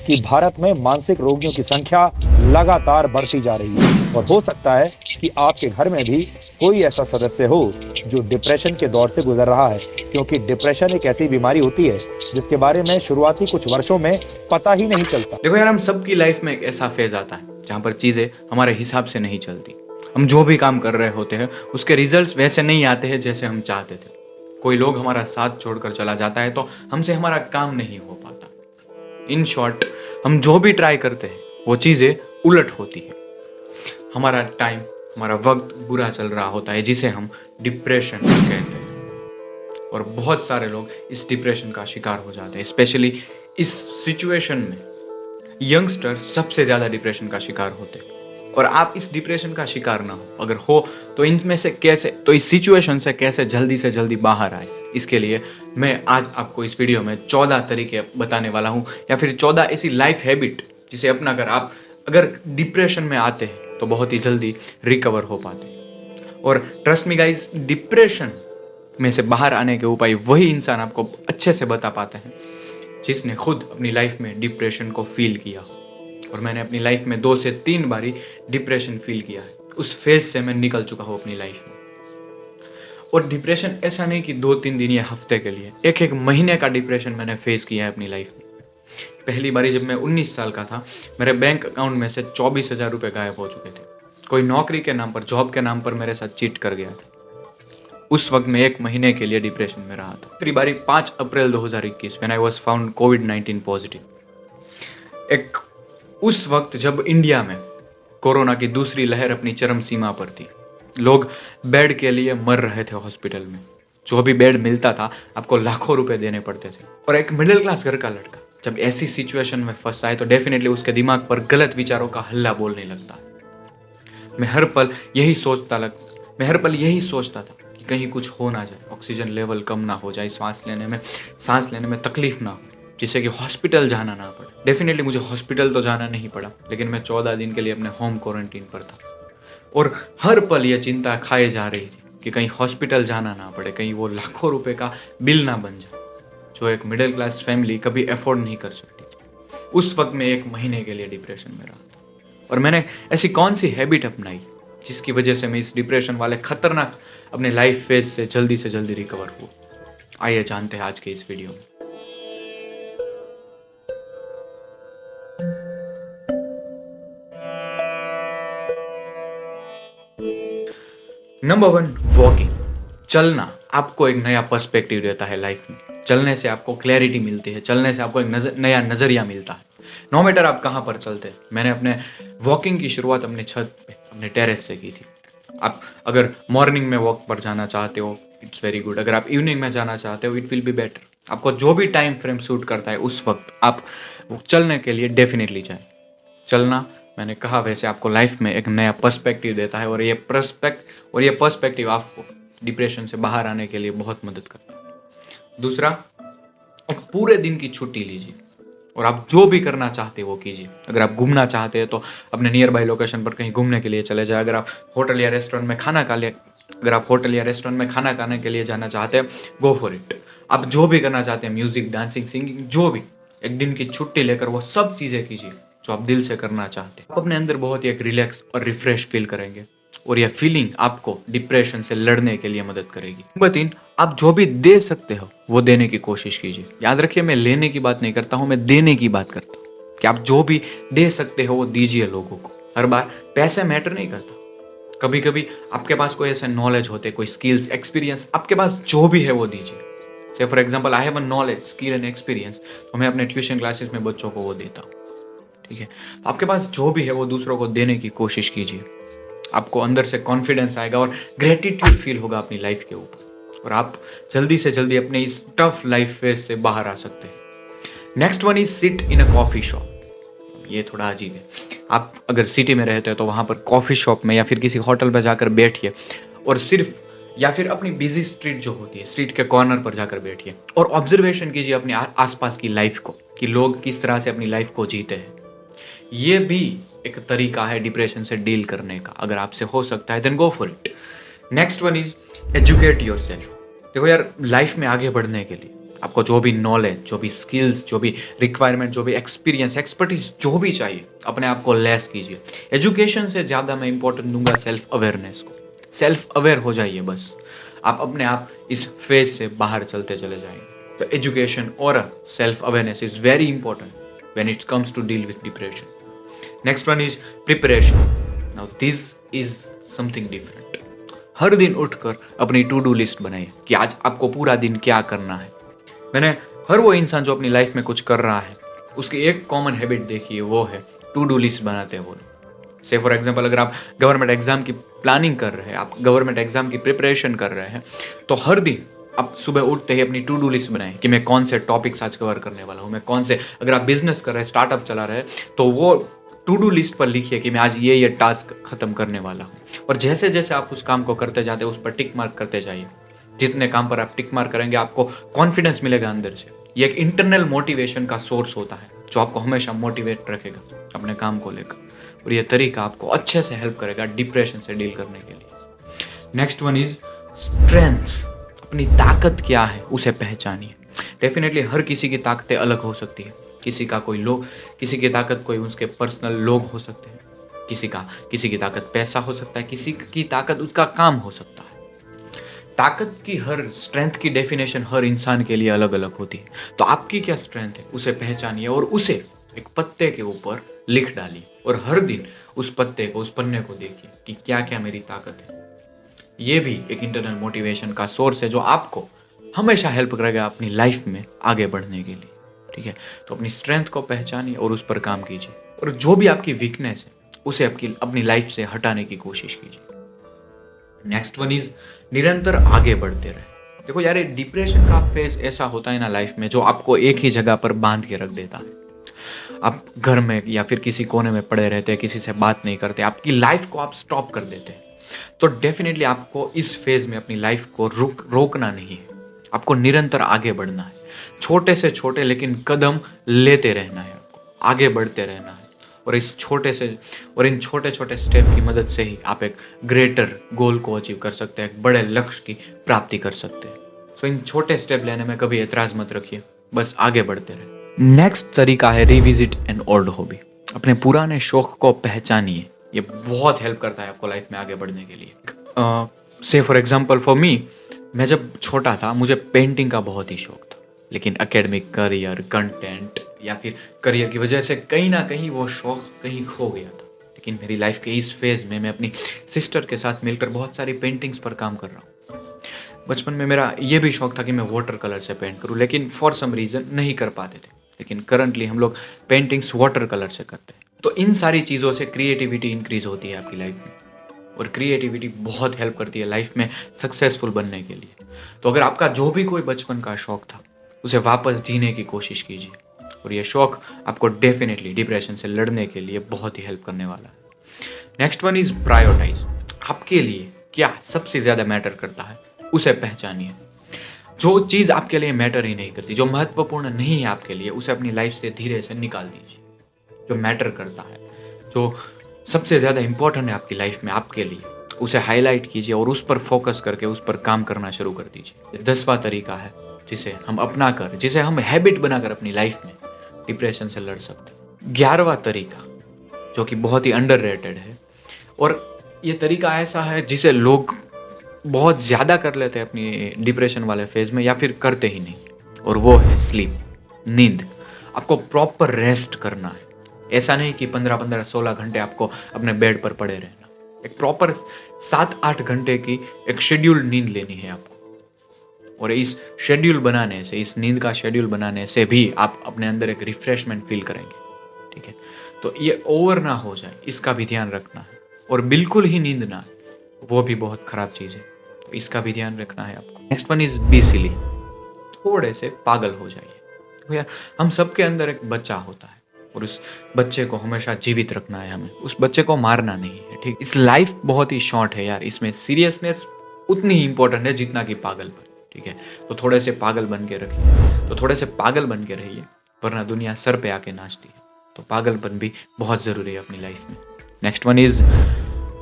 कि भारत में मानसिक रोगियों की संख्या लगातार बढ़ती जा रही है और हो सकता है कि आपके घर में भी कोई ऐसा सदस्य हो जो डिप्रेशन के दौर से गुजर रहा है, क्योंकि डिप्रेशन एक ऐसी बीमारी होती है जिसके बारे में शुरुआती कुछ वर्षों में पता ही नहीं चलता। देखो यार, हम सबकी लाइफ में एक ऐसा फेज आता है जहाँ पर चीजें हमारे हिसाब से नहीं चलती। हम जो भी काम कर रहे होते हैं उसके रिजल्ट्स वैसे नहीं आते हैं जैसे हम चाहते थे। कोई लोग हमारा साथ छोड़कर चला जाता है तो हमसे हमारा काम नहीं हो पाता। इन शॉर्ट, हम जो भी ट्राई करते हैं वो चीजें उलट होती है। हमारा टाइम, हमारा वक्त बुरा चल रहा होता है जिसे हम डिप्रेशन कहते हैं। और बहुत सारे लोग इस डिप्रेशन का शिकार हो जाते हैं। स्पेशली इस सिचुएशन में यंगस्टर सबसे ज्यादा डिप्रेशन का शिकार होते हैं। और आप इस डिप्रेशन का शिकार ना हो, अगर हो तो इनमें से कैसे, तो इस सिचुएशन से कैसे जल्दी से जल्दी बाहर आए, इसके लिए मैं आज आपको इस वीडियो में 14 तरीके बताने वाला हूं, या फिर 14 ऐसी लाइफ हैबिट जिसे अपनाकर आप अगर डिप्रेशन में आते हैं तो बहुत ही जल्दी रिकवर हो पाते हैं। और ट्रस्ट मी गाइस, डिप्रेशन में से बाहर आने के उपाय वही इंसान आपको अच्छे से बता पाते हैं जिसने खुद अपनी लाइफ में डिप्रेशन को फील किया हो। और मैंने अपनी लाइफ में 2 से 3 बारी डिप्रेशन फील किया है। उस फेज से मैं निकल चुका हूँ अपनी लाइफ में। और डिप्रेशन ऐसा नहीं कि 2-3 दिन या हफ्ते के लिए, एक महीने का डिप्रेशन मैंने फेस किया है अपनी लाइफ में। पहली बारी जब मैं 19 साल का था, मेरे बैंक अकाउंट में से 24,000 रुपये गायब हो चुके थे। कोई नौकरी के नाम पर, जॉब के नाम पर मेरे साथ चीट कर गया था। उस वक्त मैं 1 महीने के लिए डिप्रेशन में रहा था। दूसरी बारी 5 अप्रैल 2021 when I was found covid positive. एक उस वक्त जब इंडिया में कोरोना की दूसरी लहर अपनी चरम सीमा पर थी। लोग बेड के लिए मर रहे थे हॉस्पिटल में। जो भी बेड मिलता था आपको लाखों रुपए देने पड़ते थे। और एक मिडिल क्लास घर का लड़का जब ऐसी सिचुएशन में फंसा है तो डेफिनेटली उसके दिमाग पर गलत विचारों का हल्ला बोलने लगता है। मैं हर पल यही सोचता था कि कहीं कुछ हो ना जाए, ऑक्सीजन लेवल कम ना हो जाए, सांस लेने में तकलीफ ना हो, जिससे कि हॉस्पिटल जाना ना पड़े। डेफिनेटली मुझे हॉस्पिटल तो जाना नहीं पड़ा, लेकिन मैं 14 दिन के लिए अपने होम क्वारंटीन पर था। और हर पल यह चिंता खाए जा रही थी कि कहीं हॉस्पिटल जाना ना पड़े, कहीं वो लाखों रुपए का बिल ना बन जाए जो एक मिडिल क्लास फैमिली कभी अफोर्ड नहीं कर सकती थी। उस वक्त मैं 1 महीने के लिए डिप्रेशन में रहा था। और मैंने ऐसी कौन सी हैबिट अपनाई जिसकी वजह से मैं इस डिप्रेशन वाले खतरनाक अपने लाइफ फेज से जल्दी रिकवर हुआ। आइए जानते हैं आज के इस वीडियो में। Number 1, walking. चलना आपको एक नया पर्सपेक्टिव देता है लाइफ में। चलने से आपको क्लैरिटी मिलती है, चलने से आपको एक नया नजरिया मिलता है। नो मैटर आप कहाँ पर चलते हैं। मैंने अपने वॉकिंग की शुरुआत अपने छत पे, अपने टेरेस से की थी। आप अगर मॉर्निंग में वॉक पर जाना चाहते हो, इट्स वेरी गुड। अगर आप इवनिंग में जाना चाहते हो, इट विल बी बेटर। आपको जो भी टाइम फ्रेम सूट करता है उस वक्त आप चलने के लिए डेफिनेटली जाएं। चलना, मैंने कहा वैसे, आपको लाइफ में एक नया पर्सपेक्टिव देता है। और ये पर्सपेक्टिव आपको डिप्रेशन से बाहर आने के लिए बहुत मदद करता है। दूसरा, एक पूरे दिन की छुट्टी लीजिए और आप जो भी करना चाहते हो वो कीजिए। अगर आप घूमना चाहते हैं तो अपने नियर बाय लोकेशन पर कहीं घूमने के लिए चले जाए। अगर आप होटल या रेस्टोरेंट में खाना खाने के लिए जाना चाहते हैं, गो फॉर इट। आप जो भी करना चाहते हैं, म्यूजिक, डांसिंग, सिंगिंग, जो भी, एक दिन की छुट्टी लेकर वो सब चीजें कीजिए जो आप दिल से करना चाहते हैं। आप अपने अंदर बहुत ही एक रिलैक्स और रिफ्रेश फील करेंगे और यह फीलिंग आपको डिप्रेशन से लड़ने के लिए मदद करेगी। नंबर 3, आप जो भी दे सकते हो वो देने की कोशिश कीजिए। याद रखिए, मैं लेने की बात नहीं करता हूं, मैं देने की बात करता हूं कि आप जो भी दे सकते हो वो दीजिए लोगों को। हर बार पैसे मैटर नहीं करता। कभी कभी आपके पास कोई ऐसा नॉलेज होते, कोई स्किल्स, एक्सपीरियंस, आपके पास जो भी है वो दीजिए। से for example, I have a knowledge, skill and experience, तो मैं अपने ट्यूशन क्लासेस में बच्चों को वो देता हूँ। ठीक है, आपके पास जो भी है वो दूसरों को देने की कोशिश कीजिए। आपको अंदर से कॉन्फिडेंस आएगा और ग्रेटिट्यूड फील होगा अपनी लाइफ के ऊपर, और आप जल्दी से जल्दी अपने इस टफ लाइफ फेज से बाहर आ सकते हैं। Next one is sit in a coffee shop. ये थोड़ा अजीब है। आप अगर सिटी में रहते हो तो वहां पर कॉफी शॉप में या फिर किसी होटल पर जाकर बैठिए और सिर्फ, या फिर अपनी बिजी स्ट्रीट जो होती है, स्ट्रीट के कॉर्नर पर जाकर बैठिए और ऑब्जर्वेशन कीजिए अपने आसपास की लाइफ को, कि लोग किस तरह से अपनी लाइफ को जीते हैं। ये भी एक तरीका है डिप्रेशन से डील करने का। अगर आपसे हो सकता है then go for it. Next one is educate yourself. देखो यार, लाइफ में आगे बढ़ने के लिए आपको जो भी नॉलेज, जो भी स्किल्स, जो भी रिक्वायरमेंट, जो भी एक्सपीरियंस, एक्सपर्टीज जो भी चाहिए, अपने आप को लेस कीजिए। एजुकेशन से ज़्यादा मैं इंपॉर्टेंट दूंगा सेल्फ अवेयरनेस को। सेल्फ अवेयर हो जाइए बस, आप अपने आप इस फेज से बाहर चलते चले जाएंगे। तो एजुकेशन और self awareness is very important when it comes to deal with depression. Next one is preparation. Now this is something different. हर दिन उठकर अपनी टू डू लिस्ट बनाइए कि आज आपको पूरा दिन क्या करना है। मैंने हर वो इंसान जो अपनी लाइफ में कुछ कर रहा है उसकी एक कॉमन हैबिट देखी है, वो है टू डू लिस्ट बनाते हैं वो लोग। से फॉर एग्जांपल अगर आप गवर्नमेंट एग्जाम की प्लानिंग कर रहे हैं, आप गवर्नमेंट एग्जाम की प्रिपरेशन कर रहे हैं, तो हर दिन आप सुबह उठते ही अपनी टू डू लिस्ट बनाएं कि मैं कौन से टॉपिक्स आज कवर करने वाला हूँ, मैं कौन से, अगर आप बिजनेस कर रहे हैं, स्टार्टअप चला रहे हैं, तो वो टू डू लिस्ट पर लिखिए कि मैं आज ये टास्क खत्म करने वाला हूँ। और जैसे जैसे आप उस काम को करते जाते हैं उस पर टिक मार्क करते जाइए। जितने काम पर आप टिक मार्क करेंगे आपको कॉन्फिडेंस मिलेगा अंदर से। ये एक इंटरनल मोटिवेशन का सोर्स होता है जो आपको हमेशा मोटिवेट रखेगा अपने काम को लेकर, और ये तरीका आपको अच्छे से हेल्प करेगा डिप्रेशन से डील करने के लिए। Next one is strength. अपनी ताकत क्या है उसे पहचानिए। डेफिनेटली हर किसी की ताकतें अलग हो सकती है। किसी की ताकत कोई उसके पर्सनल लोग हो सकते हैं, किसी की ताकत पैसा हो सकता है, किसी की ताकत उसका काम हो सकता है। ताकत की स्ट्रेंथ की डेफिनेशन हर इंसान के लिए अलग अलग होती है। तो आपकी क्या स्ट्रेंथ है उसे पहचानिए और उसे एक पत्ते के ऊपर लिख डालिए, और हर दिन उस पत्ते को, उस पन्ने को देखिए कि क्या क्या मेरी ताकत है। ये भी एक इंटरनल मोटिवेशन का सोर्स है जो आपको हमेशा हेल्प करेगा अपनी लाइफ में आगे बढ़ने के लिए। ठीक है, तो अपनी स्ट्रेंथ को पहचानिए और उस पर काम कीजिए, और जो भी आपकी वीकनेस है उसे अपनी लाइफ से हटाने की कोशिश कीजिए। नेक्स्ट वन इज निरंतर आगे बढ़ते रहे। देखो यार, डिप्रेशन का फेज ऐसा होता है ना लाइफ में जो आपको एक ही जगह पर बांध के रख देता है। आप घर में या फिर किसी कोने में पड़े रहते हैं, किसी से बात नहीं करते, आपकी लाइफ को आप स्टॉप कर देते हैं। तो डेफिनेटली आपको इस फेज में अपनी लाइफ को रोकना नहीं है, आपको निरंतर आगे बढ़ना है। छोटे से छोटे लेकिन कदम लेते रहना है, आपको आगे बढ़ते रहना है, और इन छोटे छोटे स्टेप की मदद से ही आप एक ग्रेटर गोल को अचीव कर सकते हैं, एक बड़े लक्ष्य की प्राप्ति कर सकते हैं। सो इन छोटे स्टेप लेने में कभी एतराज मत रखिए, बस आगे बढ़ते रहे। नेक्स्ट तरीका है रिविजिट एन ओल्ड हॉबी। अपने पुराने शौक को पहचानिए, ये बहुत हेल्प करता है आपको लाइफ में आगे बढ़ने के लिए। से फॉर एग्जाम्पल फॉर मी, मैं जब छोटा था मुझे पेंटिंग का बहुत ही शौक था, लेकिन एकेडमिक करियर, कंटेंट या फिर करियर की वजह से कहीं ना कहीं वो शौक कहीं खो गया था। लेकिन मेरी लाइफ के इस फेज में मैं अपनी सिस्टर के साथ मिलकर बहुत सारी पेंटिंग्स पर काम कर रहा हूँ। बचपन में मेरा ये भी शौक था कि मैं वाटर कलर से पेंट करूँ, लेकिन फॉर सम रीज़न नहीं कर पाते थे। लेकिन करंटली हम लोग पेंटिंग्स वाटर कलर से करते हैं। तो इन सारी चीज़ों से क्रिएटिविटी इंक्रीज होती है आपकी लाइफ में, और क्रिएटिविटी बहुत हेल्प करती है लाइफ में सक्सेसफुल बनने के लिए। तो अगर आपका जो भी कोई बचपन का शौक था उसे वापस जीने की कोशिश कीजिए, और ये शौक आपको डेफिनेटली डिप्रेशन से लड़ने के लिए बहुत ही हेल्प करने वाला है। Next one is prioritize. आपके लिए क्या सबसे ज़्यादा मैटर करता है उसे पहचानिए। जो चीज़ आपके लिए मैटर ही नहीं करती, जो महत्वपूर्ण नहीं है आपके लिए, उसे अपनी लाइफ से धीरे से निकाल दीजिए। जो मैटर करता है, जो सबसे ज़्यादा इंपॉर्टेंट है आपकी लाइफ में आपके लिए, उसे हाईलाइट कीजिए और उस पर फोकस करके उस पर काम करना शुरू कर दीजिए। 10वां तरीका है जिसे हम हैबिट बनाकर अपनी लाइफ में डिप्रेशन से लड़ सकते हैं। 11वां तरीका जो कि बहुत ही अंडररेटेड है, और ये तरीका ऐसा है जिसे लोग बहुत ज़्यादा कर लेते हैं अपनी डिप्रेशन वाले फेज में, या फिर करते ही नहीं, और वो है स्लीप, नींद। आपको प्रॉपर रेस्ट करना है। ऐसा नहीं कि 15-15, 16 घंटे आपको अपने बेड पर पड़े रहना। एक प्रॉपर 7-8 घंटे की एक शेड्यूल नींद लेनी है आपको, और इस शेड्यूल बनाने से, इस नींद का शेड्यूल बनाने से भी आप अपने अंदर एक रिफ्रेशमेंट फील करेंगे। ठीक है, तो ये ओवर ना हो जाए इसका भी ध्यान रखना है, और बिल्कुल ही नींद ना आए वो भी बहुत खराब चीज़ है, तो इसका भी ध्यान रखना है आपको। Next one is be silly. थोड़े से पागल हो जाइए। तो यार, हम सबके अंदर एक बच्चा होता है, और उस बच्चे को हमेशा जीवित रखना है हमें, उस बच्चे को मारना नहीं है। ठीक, इस लाइफ बहुत ही शॉर्ट है यार, इसमें सीरियसनेस उतनी ही इंपॉर्टेंट है जितना कि पागलपन। ठीक है, तो थोड़े से पागल बन के रहिए, वरना दुनिया सर पे आके नाचती है। तो पागलपन भी बहुत ज़रूरी है अपनी लाइफ में। नेक्स्ट वन इज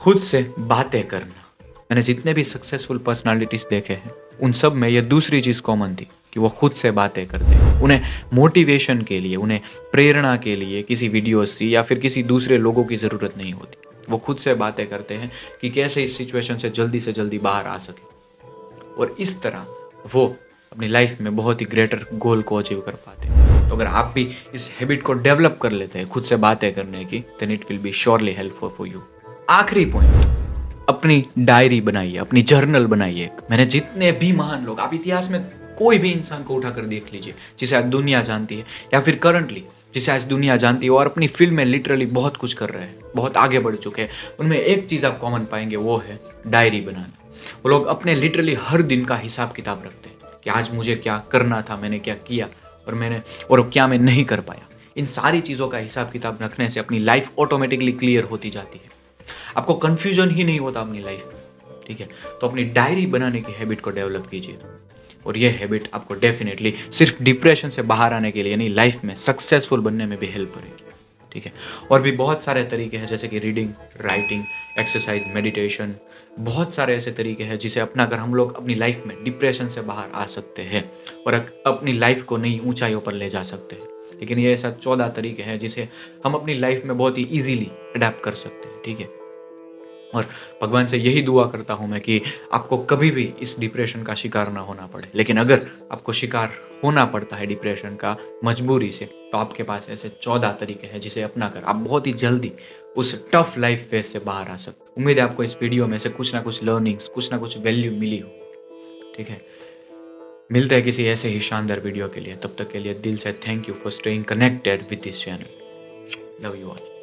खुद से बातें करना। मैंने जितने भी सक्सेसफुल पर्सनालिटीज देखे हैं उन सब में ये दूसरी चीज़ कॉमन थी कि वो खुद से बातें करते हैं। उन्हें मोटिवेशन के लिए, उन्हें प्रेरणा के लिए किसी वीडियोस की या फिर किसी दूसरे लोगों की ज़रूरत नहीं होती। वो खुद से बातें करते हैं कि कैसे इस सिचुएशन से जल्दी बाहर आ सके, और इस तरह वो अपनी लाइफ में बहुत ही ग्रेटर गोल को अचीव कर पाते हैं। तो अगर आप भी इस हैबिट को डेवलप कर लेते हैं खुद से बातें करने की, then it will be surely helpful for you. आखिरी पॉइंट, अपनी डायरी बनाइए, अपनी जर्नल बनाइए। मैंने जितने भी महान लोग, आप इतिहास में कोई भी इंसान को उठाकर देख लीजिए जिसे आज दुनिया जानती है, या फिर करंटली जिसे आज दुनिया जानती है और अपनी फील्ड में लिटरली बहुत कुछ कर रहे हैं, बहुत आगे बढ़ चुके हैं, उनमें एक चीज़ आप कॉमन पाएंगे, वो है डायरी बनाना। वो लोग अपने लिटरली हर दिन का हिसाब किताब रखते हैं कि आज मुझे क्या करना था, मैंने क्या किया और क्या मैं नहीं कर पाया। इन सारी चीज़ों का हिसाब किताब रखने से अपनी लाइफ ऑटोमेटिकली क्लियर होती जाती है, आपको कन्फ्यूजन ही नहीं होता अपनी लाइफ में। ठीक है, तो अपनी डायरी बनाने की हैबिट को डेवलप कीजिए, और ये हैबिट आपको डेफिनेटली सिर्फ डिप्रेशन से बाहर आने के लिए नहीं, लाइफ में सक्सेसफुल बनने में भी हेल्प करेगी। ठीक है, और भी बहुत सारे तरीके हैं, जैसे कि रीडिंग, राइटिंग, एक्सरसाइज, मेडिटेशन, बहुत सारे ऐसे तरीके हैं जिसे अपनाकर हम लोग अपनी लाइफ में डिप्रेशन से बाहर आ सकते हैं और अपनी लाइफ को नई ऊंचाइयों पर ले जा सकते हैं। लेकिन ये ऐसा 14 तरीके हैं जिसे हम अपनी लाइफ में बहुत ही इजीली अडेप्ट कर सकते हैं। ठीक है, और भगवान से यही दुआ करता हूँ मैं कि आपको कभी भी इस डिप्रेशन का शिकार ना होना पड़े। लेकिन अगर आपको शिकार होना पड़ता है डिप्रेशन का मजबूरी से, तो आपके पास ऐसे 14 तरीके हैं जिसे अपनाकर आप बहुत ही जल्दी उस टफ लाइफ फेज से बाहर आ सकते। उम्मीद है आपको इस वीडियो में से कुछ ना कुछ लर्निंग्स, कुछ ना कुछ वैल्यू मिली हो। ठीक है, मिलते हैं किसी ऐसे ही शानदार वीडियो के लिए। तब तक के लिए दिल से thank you for staying connected with this channel. Love you all.